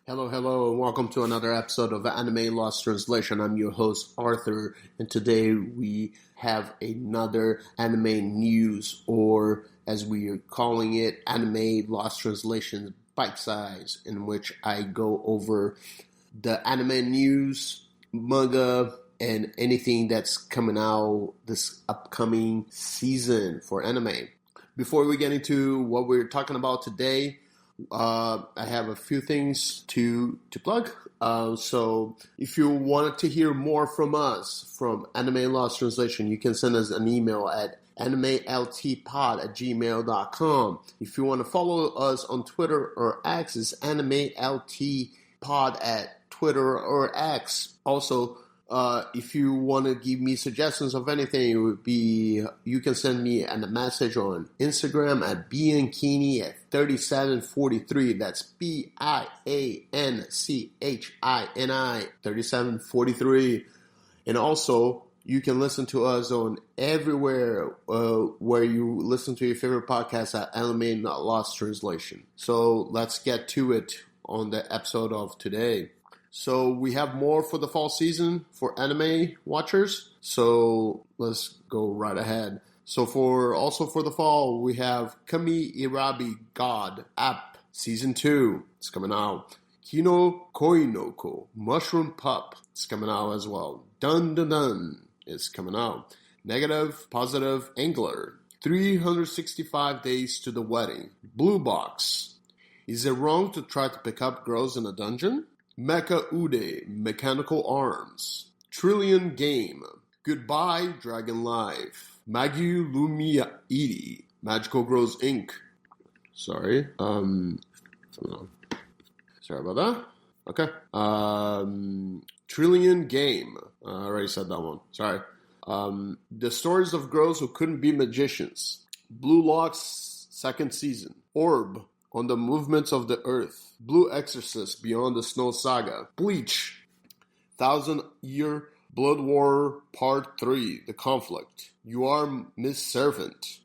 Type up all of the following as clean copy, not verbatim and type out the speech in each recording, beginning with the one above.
Hello, and welcome to another episode of Anime Lost Translation. I'm your host, Arthur, and today we have another anime news, or as we are calling it, Anime Lost Translation Bite Size, in which I go over the anime news, manga, and anything that's coming out this upcoming season for anime. Before we get into what we're talking about today, I have a few things to plug. So if you wanted to hear more from us, from Anime Lost Translation, you can send us an email at AnimeLtpod@gmail.com. If you want to follow us on Twitter or X, it's AnimeLtpod at Twitter or X. Also, if you want to give me suggestions of anything, it would be you can send me a message on Instagram at Bianchini at 3743. That's BIANCHINI 3743. And also, you can listen to us on everywhere where you listen to your favorite podcast at Anime Lost Translation. So let's get to it on the episode of today. So we have more for the fall season for anime watchers. So let's go right ahead. So for the fall, we have Kami Irabi God App Season 2. It's coming out. Kino Koinoko Mushroom Pup. It's coming out as well. Dun Dun Dun is coming out. Negative Positive Angler. 365 Days to the Wedding. Blue Box. Is it wrong to try to pick up girls in a dungeon? Mecha Ude, Mechanical Arms, Trillion Game, Goodbye Dragon Life, Magyu Lumia Iri, Magical Girls Inc. Sorry about that. Okay. Trillion Game. I already said that one. Sorry. The Stories of Girls Who Couldn't Be Magicians. Blue Lock's second season. Orb. On the Movements of the Earth, Blue Exorcist Beyond the Snow Saga, Bleach, 1000-Year Blood War Part 3, The Conflict, You Are Miss Servant,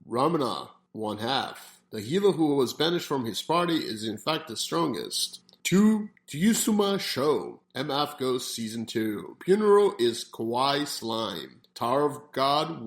Ramana, One Half, the healer who was banished from his party is in fact the strongest, 2, Tsuyusuma Show, MF Ghost Season 2, Funeral is Kawaii Slime, Tower of God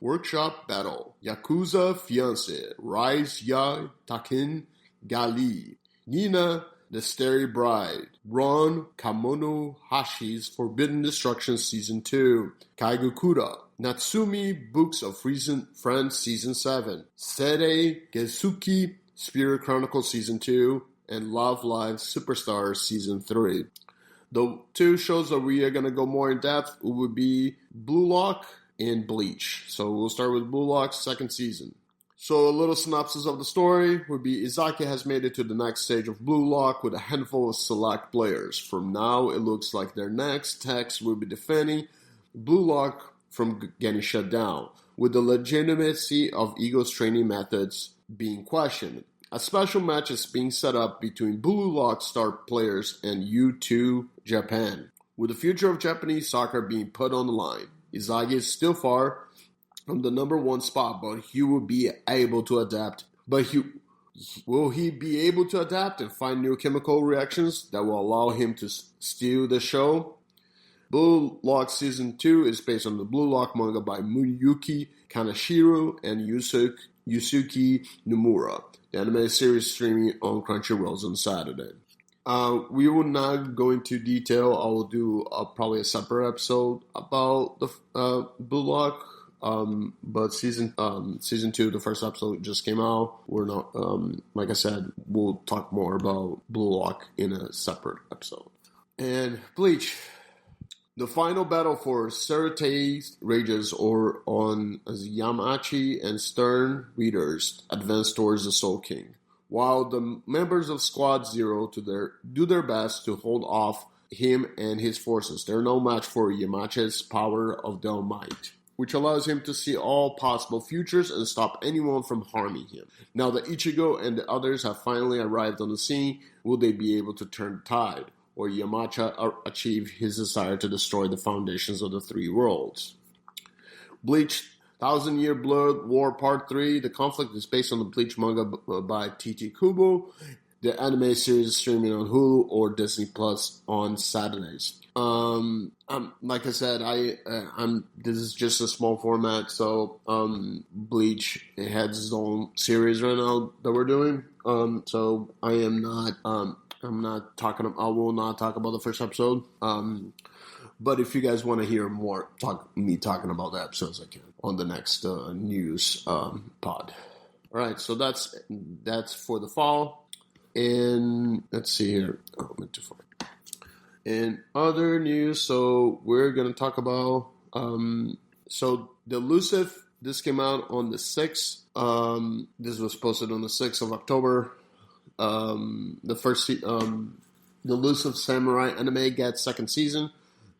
Workshop Battle, Yakuza Fiancé, Rise Ya Takin Gali, Nina the Starry Bride, Ron Kamono Hashi's Forbidden Destruction Season 2, Kaigukura, Natsumi Books of Recent Friends Season 7, Sere Gesuki Spirit Chronicles Season 2, and Love Live Superstars Season 3. The two shows that we are going to go more in depth would be Blue Lock and Bleach. So we'll start with Blue Lock's second season. So a little synopsis of the story would be Izaki has made it to the next stage of Blue Lock with a handful of select players. From now, it looks like their next text will be defending Blue Lock from getting shut down, with the legitimacy of Eagle's training methods being questioned. A special match is being set up between Blue Lock star players and U2 Japan, with the future of Japanese soccer being put on the line. Izagi is still far from the number one spot, but he will be able to adapt. Will he be able to adapt and find new chemical reactions that will allow him to steal the show? Blue Lock Season 2 is based on the Blue Lock manga by Muyuki Kaneshiro and Yusuke Nomura. The anime series streaming on Crunchyroll on Saturday. We will not go into detail. I will do probably a separate episode about the Blue Lock. But season 2, the first episode just came out. We're not, like I said, we'll talk more about Blue Lock in a separate episode. And Bleach. The final battle for Certes rages on as Yamachi and Stern readers advance towards the Soul King, while the members of Squad Zero do their best to hold off him and his forces. They're no match for Yamachi's power of Del Might, which allows him to see all possible futures and stop anyone from harming him. Now that Ichigo and the others have finally arrived on the scene, will they be able to turn the tide? Or Yamacha achieve his desire to destroy the foundations of the three worlds? Bleach 1000-Year Blood War Part 3. The conflict is based on the Bleach manga by T.T. Kubo The anime series is streaming on Hulu or Disney Plus on Saturdays. Like I said, this is just a small format, so Bleach, it has its own series right now that we're doing. So I will not talk about the first episode. But if you guys want to hear more me talking about the episodes, I can on the next news pod. All right, so that's for the fall. And let's see here. Oh, I went too far. In other news, so we're going to talk about, so the Elusive, this came out on the 6th. This was posted on the 6th of October. The Elusive Samurai anime gets second season.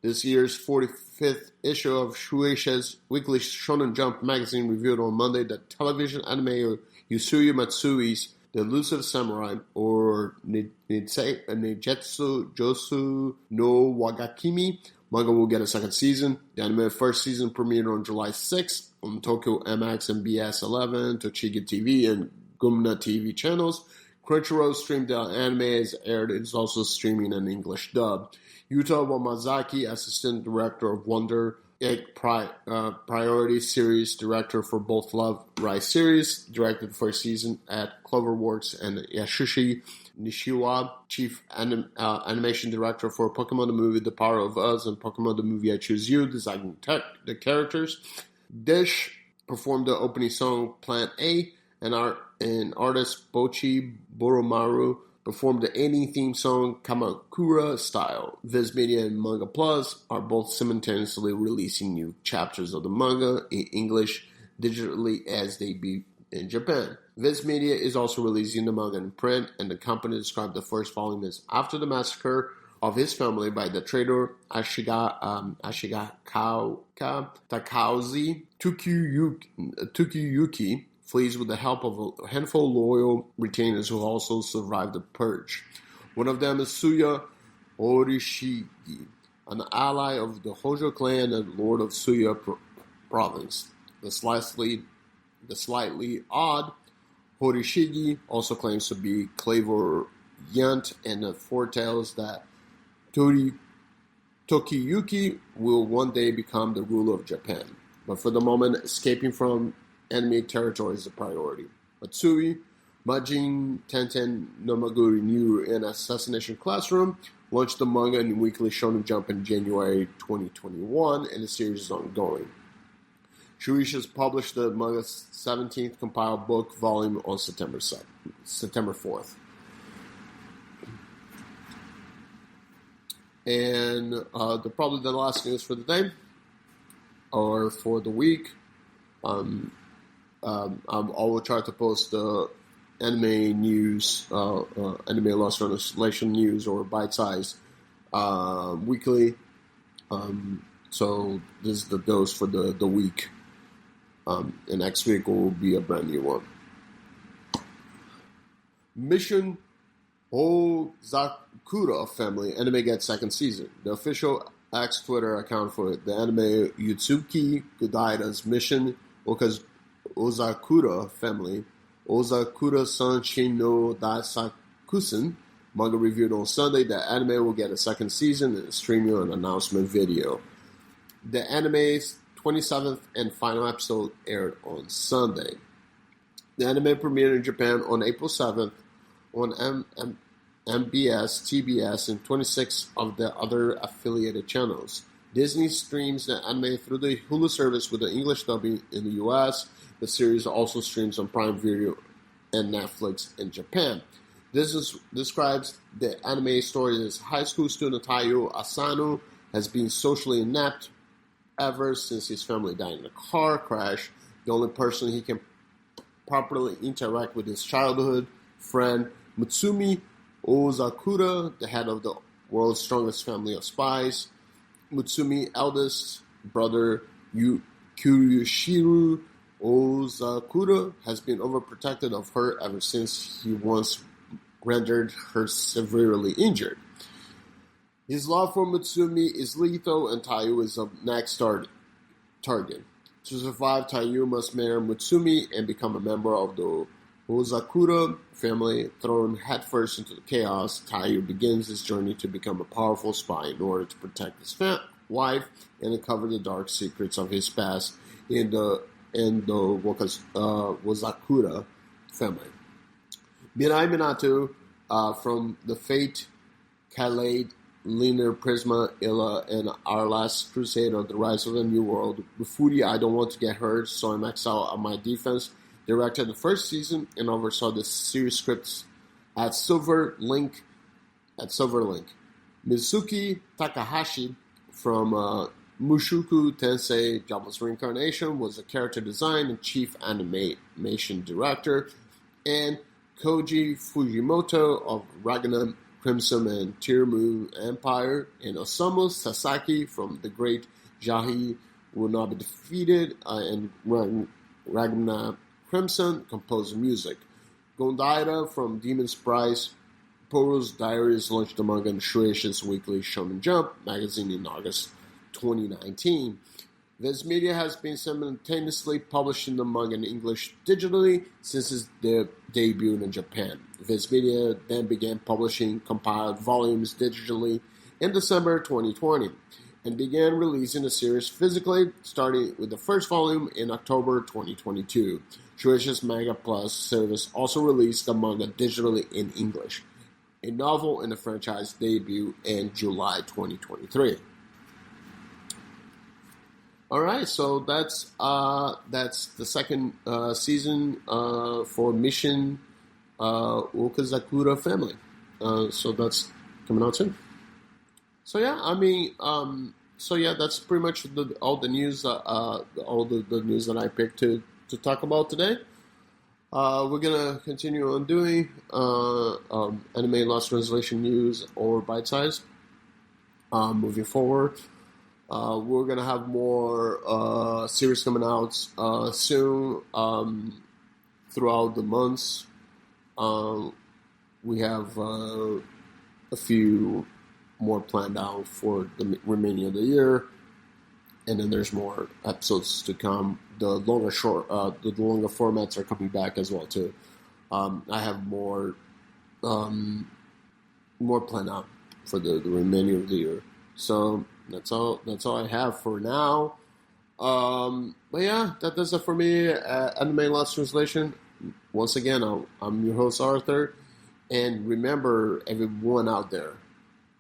This year's 45th issue of Shueisha's weekly Shonen Jump magazine revealed on Monday that television anime Yusuya Matsui's The Elusive Samurai, or Nijetsu Josu no Wagakimi manga, will get a second season. The anime first season premiered on July 6th on Tokyo MX and BS11, Tochigi TV, and Gumna TV channels. Crunchyroll streamed the anime as aired. It is also streaming an English dub. Yuta Wamazaki, assistant director of Wonder Egg Priority Series, director for both Love Rise series, directed the first season at Cloverworks, and Yasushi Nishiwa, chief animation director for Pokemon the Movie, The Power of Us, and Pokemon the Movie I Choose You, designing the characters. Dish performed the opening song Plant A, and artist Bochi Boromaru performed the ending theme song Kamakura Style. Viz Media and Manga Plus are both simultaneously releasing new chapters of the manga in English digitally as they be in Japan. Viz Media is also releasing the manga in print, and the company described the first volume as After the Massacre of His Family by the traitor Ashigaka Takauzi, Tukiyuki flees with the help of a handful of loyal retainers who also survived the purge. One of them is Suya Orishigi, an ally of the Hojo clan and lord of Suya province. The slightly odd Horishigi also claims to be clairvoyant and foretells that Tokiyuki will one day become the ruler of Japan. But for the moment, escaping from enemy territory is a priority. Matsui, Majin Tenten Nomaguri New in Assassination Classroom, launched the manga in Weekly Shonen Jump in January 2021, and the series is ongoing. Shueisha's published the manga's 17th compiled book volume on September 4th. And probably the last news for the day, or for the week, I will try to post the anime news, anime lost translation news, or bite-sized weekly. So this is the dose for the week. And next week will be a brand new one. Mission Ozakura Family anime gets second season. The official X Twitter account for the anime Yutsuki Gudaida's Mission Ozakura Family, Ozakura-san Shin no Daisakusen, manga reviewed on Sunday. The anime will get a second season and streaming an announcement video. The anime's 27th and final episode aired on Sunday. The anime premiered in Japan on April 7th on MBS, TBS, and 26 of the other affiliated channels. Disney streams the anime through the Hulu service with the English dubbing in the US. The series also streams on Prime Video and Netflix in Japan. This describes the anime story as high school student Taiyo Asano has been socially inept ever since his family died in a car crash. The only person he can properly interact with his childhood friend Mutsumi Ozakura, the head of the world's strongest family of spies. Mutsumi's eldest brother Kyushiru Ozakura has been overprotective of her ever since he once rendered her severely injured. His love for Mutsumi is lethal, and Taiyo is a next target. To survive, Taiyo must marry Mutsumi and become a member of the Ozakura family, thrown headfirst into the chaos, Taiyu begins his journey to become a powerful spy in order to protect his wife and uncover the dark secrets of his past in the Wazakura family. Mirai Minato from The Fate, Kaleid, Linear Prisma, Illa, and Our Last Crusade of the Rise of the New World. Bufudi, I Don't Want to Get Hurt, so I'm exiled on my defense. Directed the first season and oversaw the series scripts at Silver Link. Mizuki Takahashi from Mushoku Tensei Jobless Reincarnation was the character design and chief animation director, and Koji Fujimoto of Ragana Crimson and Tearmu Empire, and Osamu Sasaki from The Great Jahi Will Not Be Defeated and Ragna Crimson composed music. Gondaira from Demon's Prize, Poro's Diaries launched the manga in Shueisha's weekly Shonen Jump magazine in August 2019. Viz Media has been simultaneously publishing the manga in English digitally since its debut in Japan. Viz Media then began publishing compiled volumes digitally in December 2020 and began releasing the series physically, starting with the first volume in October 2022. Shueisha's Manga Plus service also released the manga digitally in English. A novel in the franchise debut in July 2023. All right, so that's the second season for Mission Okazakura Family. So that's coming out soon. So yeah, that's pretty much all the news. All the news that I picked to talk about today. We're gonna continue on doing anime lost translation news or bite size. Moving forward. We're going to have more series coming out soon throughout the months. We have a few more planned out for the remaining of the year. And then there's more episodes to come. The longer formats are coming back as well too. I have more planned out for the remaining of the year. So that's all I have for now. But yeah, that does it for me. Anime Lost Translation. Once again, I'm your host Arthur, and remember, everyone out there,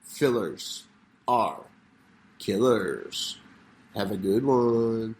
fillers are killers. Have a good one.